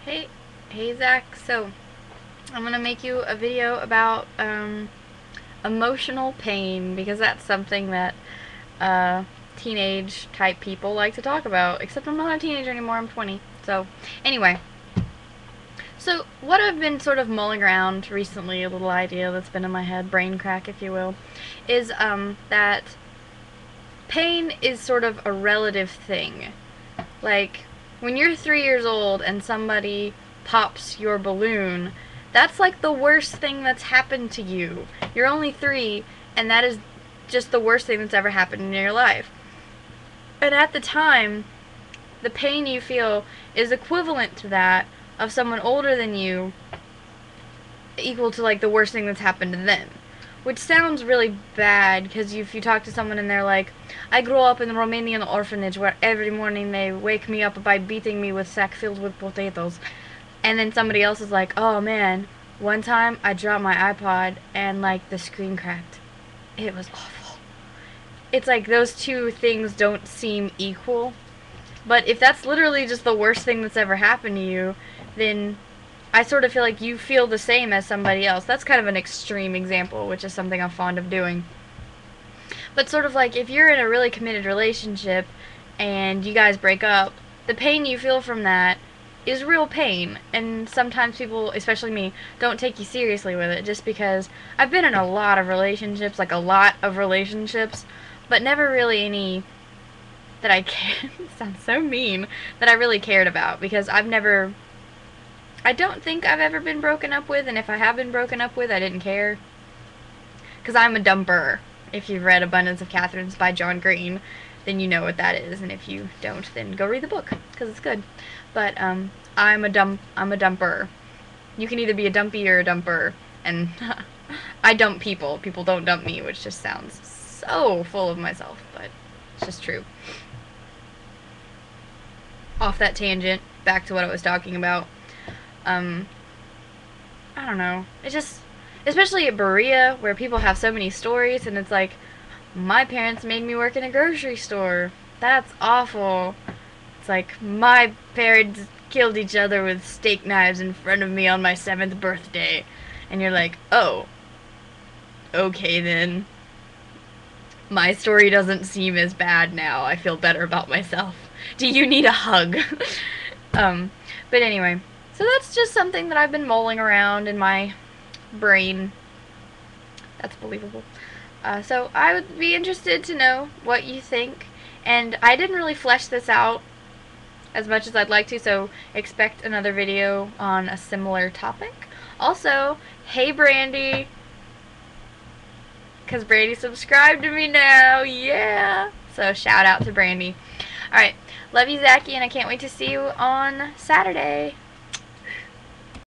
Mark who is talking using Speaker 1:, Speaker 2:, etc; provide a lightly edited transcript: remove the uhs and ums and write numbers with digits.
Speaker 1: Hey, hey Zach. So, I'm gonna make you a video about emotional pain because that's something that teenage type people like to talk about. Except I'm not a teenager anymore. I'm 20. So, anyway. So, what I've been sort of mulling around recently, a little idea that's been in my head, brain crack, if you will, is that pain is sort of a relative thing. Like, when you're 3 years old and somebody pops your balloon, that's like the worst thing that's happened to you. You're only 3, and that is just the worst thing that's ever happened in your life. And at the time, the pain you feel is equivalent to that of someone older than you, equal to like the worst thing that's happened to them. Which sounds really bad, because if you talk to someone and they're like, I grew up in a Romanian orphanage where every morning they wake me up by beating me with sack filled with potatoes. And then somebody else is like, oh man, one time I dropped my iPod and like the screen cracked. It was awful. It's like those two things don't seem equal. But if that's literally just the worst thing that's ever happened to you, then I sort of feel like you feel the same as somebody else. That's kind of an extreme example, which is something I'm fond of doing. But sort of like if you're in a really committed relationship and you guys break up, the pain you feel from that is real pain. And sometimes people, especially me, don't take you seriously with it just because I've been in a lot of relationships, but never really any that I cared. Sounds so mean, that I really cared about, because I don't think I've ever been broken up with, and if I have been broken up with, I didn't care. Because I'm a dumper. If you've read Abundance of Catherines by John Green, then you know what that is, and if you don't, then go read the book, because it's good. But, I'm a dumper. You can either be a dumpy or a dumper, and I dump people. People don't dump me, which just sounds so full of myself, but it's just true. Off that tangent, back to what I was talking about. I don't know. It's just, especially at Berea, where people have so many stories, and it's like, my parents made me work in a grocery store. That's awful. It's like, my parents killed each other with steak knives in front of me on my 7th birthday. And you're like, oh, okay then. My story doesn't seem as bad now. I feel better about myself. Do you need a hug? But anyway. So that's just something that I've been mulling around in my brain. That's believable. So I would be interested to know what you think. And I didn't really flesh this out as much as I'd like to, so expect another video on a similar topic. Also, hey Brandy, because Brandy subscribed to me now, yeah! So shout out to Brandy. Alright, love you Zachy, and I can't wait to see you on Saturday.